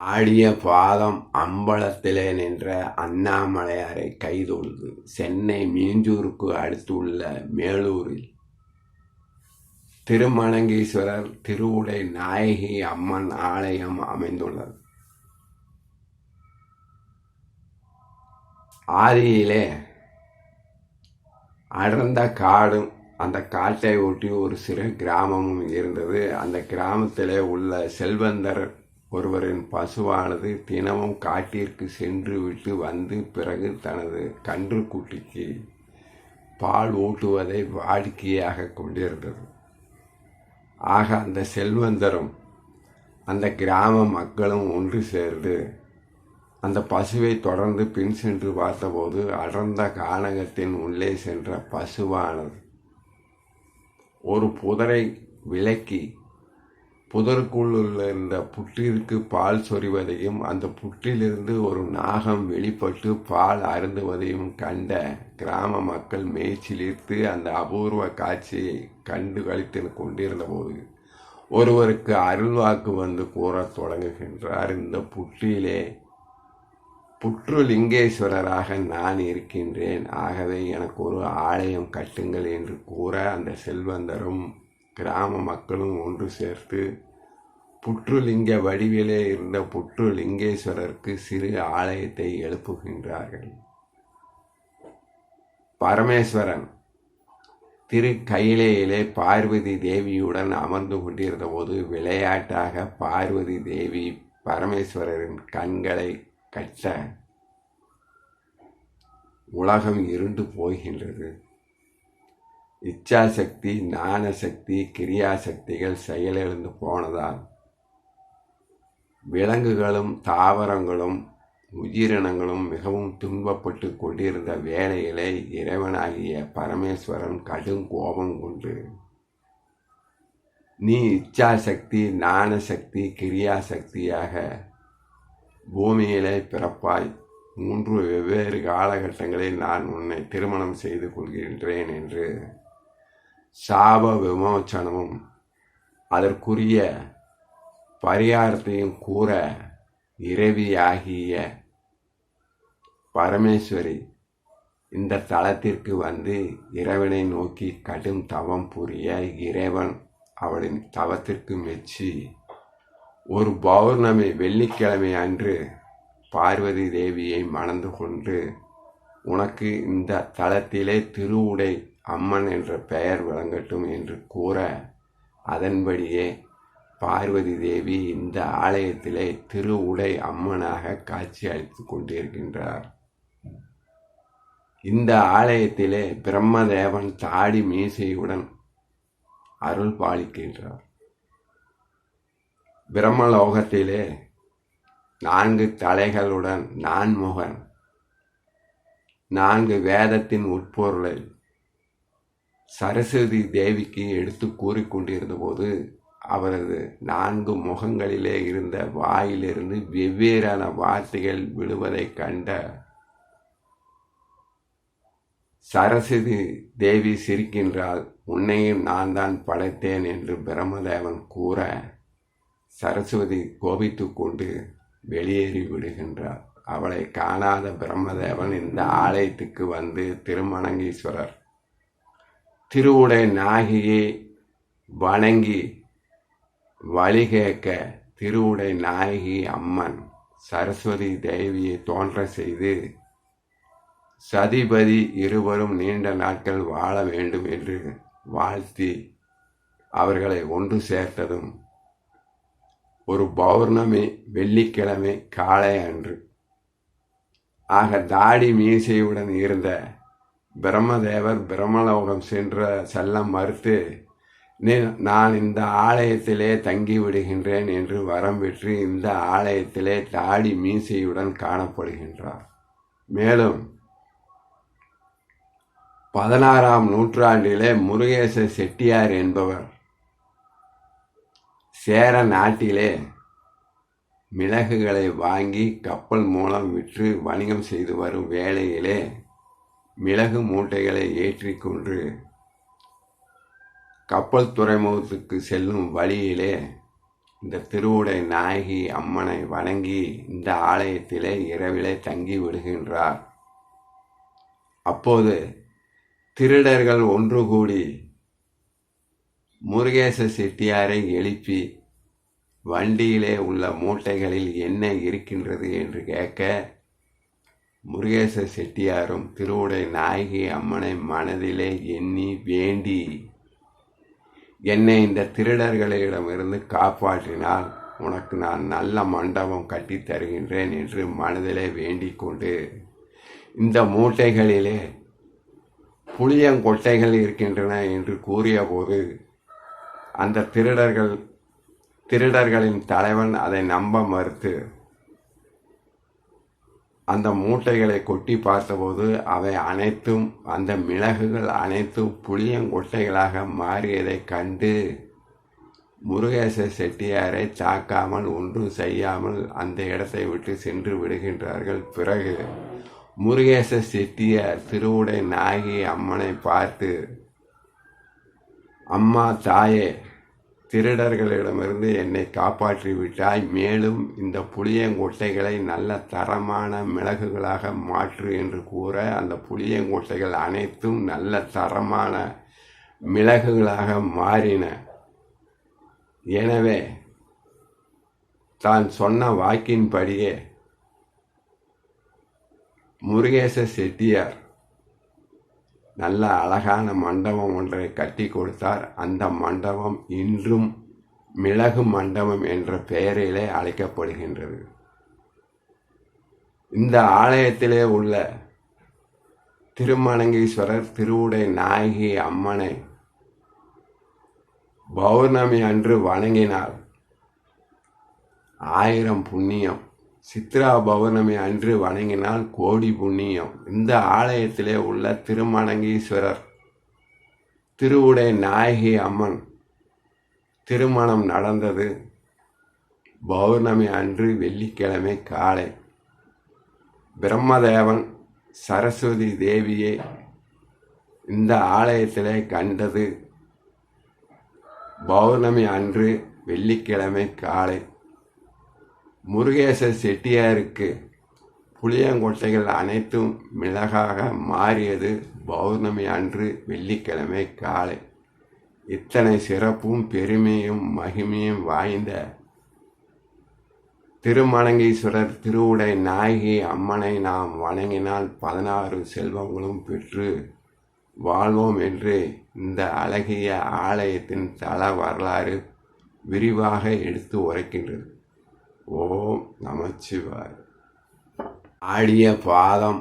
ஆடிய பாதம் அம்பலத்திலே நின்ற அண்ணாமலையாரை கைதொழுது சென்னை மீஞ்சூருக்கு அடுத்துள்ள மேலூரில் திருமணங்கீஸ்வரர் திருவுடை நாயகி அம்மன் ஆலயம் அமைந்துள்ளது. ஆதியிலே அடர்ந்த காடும் அந்த காட்டை ஒட்டி ஒரு சிறு கிராமமும் இருந்தது. அந்த கிராமத்திலே உள்ள செல்வந்தர் ஒருவரின் பசுவானது தினமும் காட்டிற்கு சென்று விட்டு வந்து பிறகு தனது கன்றுக்குட்டிக்கு பால் ஊட்டுவதை வாடிக்கையாக கொண்டிருந்தது. ஆக அந்த செல்வந்தரும் அந்த கிராம மக்களும் ஒன்று சேர்ந்து அந்த பசுவை தொடர்ந்து பின் சென்று பார்த்தபோது அடர்ந்த கானகத்தின் உள்ளே சென்ற பசுவானது ஒரு புதரை விலக்கி புதருக்குள் இருந்த புற்றிற்கு பால் சொரிவதையும் அந்த புற்றிலிருந்து ஒரு நாகம் வெளிப்பட்டு பால் அருந்துவதையும் கண்ட கிராம மக்கள் மேய்ச்சிலிர்த்து அந்த அபூர்வ காட்சியை கண்டு கழித்து கொண்டிருந்த போது ஒருவருக்கு அருள்வாக்கு வந்து கூறத் தொடங்குகின்றார். இந்த புற்றிலே புற்றுலிங்கேஸ்வரராக நான் இருக்கின்றேன், ஆகவே எனக்கு ஒரு ஆலயம் கட்டுங்கள் என்று கூற அந்த செல்வந்தரும் கிராம மக்களும் ஒன்று சேர்த்து புற்றுலிங்க வடிவிலே இருந்த புற்றுலிங்கேஸ்வரருக்கு சிறு ஆலயத்தை எழுப்புகின்றார்கள். பரமேஸ்வரன் திரு கையிலேயிலே பார்வதி தேவியுடன் அமர்ந்து கொண்டிருந்த போது விளையாட்டாக பார்வதி தேவி பரமேஸ்வரரின் கண்களை கட்ட உலகம் இருண்டு போகின்றது. இச்சாசக்தி, ஞானசக்தி, கிரியாசக்திகள் செயலிழந்து போனதால் விலங்குகளும் தாவரங்களும் உயிரினங்களும் மிகவும் துன்பப்பட்டு கொண்டிருந்த வேளையிலே இறைவனாகிய பரமேஸ்வரன் கடும் கோபம் கொண்டு, நீ இச்சாசக்தி, ஞானசக்தி, கிரியாசக்தியாக பூமியிலே பிறப்பாய், 3 வெவ்வேறு காலகட்டங்களில் நான் உன்னை திருமணம் செய்து கொள்கின்றேன் என்று சாப விமோச்சனமும் அதற்குரிய பரிகாரத்தையும் கூற இறைவியாகிய பரமேஸ்வரி இந்த தலத்திற்கு வந்து இறைவனை நோக்கி கடும் தவம் புரிய இறைவன் அவளின் தவத்திற்கு மெச்சி ஒரு பௌர்ணமி வெள்ளிக்கிழமை அன்று பார்வதி தேவியை மணந்து கொண்டு உனக்கு இந்த தலத்திலே திருவுடை அம்மன் என்ற பெயர் விளங்கட்டும் என்று கூற அதன்படியே பார்வதி தேவி இந்த ஆலயத்திலே திருவுடை அம்மனாக காட்சி அளித்து கொண்டிருக்கின்றார். இந்த ஆலயத்திலே பிரம்மதேவன் தாடி மீசையுடன் அருள் பாலிக்கின்றார். பிரம்மலோகத்திலே 4 தலைகளுடன் நான்முகன் 4 வேதத்தின் உட்பொருளை சரஸ்வதி தேவிக்கு எடுத்து கூறிக்கொண்டிருந்த போது அவரது 4 முகங்களிலே இருந்த வாயிலிருந்து வெவ்வேறான வார்த்தைகள் விழுவதை கண்ட சரஸ்வதி தேவி சிரிக்கின்றாள். உன்னையும் நான் தான் படைத்தேன் என்று பிரம்மதேவன் கூற சரஸ்வதி கோபித்து கொண்டு வெளியேறி விடுகின்றார். அவளை காணாத பிரம்மதேவன் இந்த ஆலயத்துக்கு வந்து திருமணங்கீஸ்வரர் திருவுடை நாயகியை வணங்கி வழி கேட்க திருவுடை நாயகி அம்மன் சரஸ்வதி தேவியை தோன்ற செய்து சதிபதி இருவரும் நீண்ட நாட்கள் வாழ வேண்டும் என்று வாழ்த்தி அவர்களை ஒன்று சேர்த்ததும் ஒரு பௌர்ணமி வெள்ளிக்கிழமை காலை அன்று. ஆக தாடி மீசையுடன் இருந்த பிரம்மதேவர் பிரம்மலோகம் செல்ல மறுத்து நான் இந்த ஆலயத்திலே தங்கிவிடுகின்றேன் என்று வரம் பெற்று இந்த ஆலயத்திலே தாடி மீசையுடன் காணப்படுகின்றார். மேலும் 16ஆம் நூற்றாண்டிலே முருகேச செட்டியார் என்பவர் சேர நாட்டிலே மிளகுகளை வாங்கி கப்பல் மூலம் விற்று வணிகம் செய்து வரும் வேளையிலே மிளகு மூட்டைகளை ஏற்றிக்கொண்டு கப்பல் துறைமுகத்துக்கு செல்லும் வழியிலே இந்த திருவுடை நாயகி அம்மனை வணங்கி இந்த ஆலயத்திலே இரவிலே தங்கி விடுகின்றார். அப்போது திருடர்கள் ஒன்று கூடி முருகேச செட்டியாரை எழுப்பி வண்டியிலே உள்ள மூட்டைகளில் என்ன இருக்கின்றது என்று கேட்க, முருகேச செட்டியாரும் திருவுடை நாயகி அம்மனை மனதிலே எண்ணி வேண்டி, என்னை இந்த திருடர்களிடமிருந்து காப்பாற்றினால் உனக்கு நான் நல்ல மண்டபம் கட்டி தருகின்றேன் என்று மனதிலே வேண்டிக் கொண்டு, இந்த மூட்டைகளிலே புளியங்கொட்டைகள் இருக்கின்றன என்று கூறியபோது அந்த திருடர்களின் தலைவன் அதை நம்ப மறுத்து அந்த மூட்டைகளை கொட்டி பார்த்தபோது அவை அனைத்தும், அந்த மிளகுகள் அனைத்தும் புளியங்கொட்டைகளாக மாறியதைக் கண்டு முருகேச செட்டியாரை தாக்காமல் ஒன்றும் செய்யாமல் அந்த இடத்தை விட்டு சென்று விடுகின்றார்கள். பிறகு முருகேச செட்டியார் திருவுடை நாயகி அம்மனை பார்த்து, அம்மா தாயே, திருடர்களிடமிருந்து என்னை காப்பாற்றி விட்டாய், மேலும் இந்த புளியங்கொட்டைகளை நல்ல தரமான மிளகுகளாக மாற்று என்று கூற, அந்த புளியங்கொட்டைகள் அனைத்தும் நல்ல தரமான மிளகுகளாக மாறின. எனவே தான் சொன்ன வாக்கின்படியே முருகேச செட்டியார் நல்ல அழகான மண்டபம் ஒன்றை கட்டி கொடுத்தார். அந்த மண்டபம் இன்றும் மிளகு மண்டபம் என்ற பெயரிலே அழைக்கப்படுகின்றது. இந்த ஆலயத்திலே உள்ள திருமணங்கீஸ்வரர் திருவுடை நாயகி அம்மனை பௌர்ணமி அன்று வணங்கினால் 1000 புண்ணியம், சித்ரா பௌர்ணமி அன்று வணங்கினால் கோடி புண்ணியம். இந்த ஆலயத்திலே உள்ள திருமணங்கீஸ்வரர் திருவுடை நாயகி அம்மன் திருமணம் நடந்தது பௌர்ணமி அன்று வெள்ளிக்கிழமை காலை. பிரம்மதேவன் சரஸ்வதி தேவியை இந்த ஆலயத்திலே கண்டது பௌர்ணமி அன்று வெள்ளிக்கிழமை காலை. முருகேச செட்டியாருக்கு புளியங்கொட்டைகள் அனைத்தும் மிளகாக மாறியது பௌர்ணமி அன்று வெள்ளிக்கிழமை காலை. இத்தனை சிறப்பும் பெருமையும் மகிமையும் வாய்ந்த திருமணங்கீஸ்வரர் திருவுடை நாயகி அம்மனை நாம் வணங்கினால் 16 செல்வங்களும் பெற்று வாழ்வோம் என்று இந்த அழகிய ஆலயத்தின் தல வரலாறு விரிவாக எடுத்து உரைக்கின்றது. ஓம் நமச்சிவாய. ஆடிய பாதம்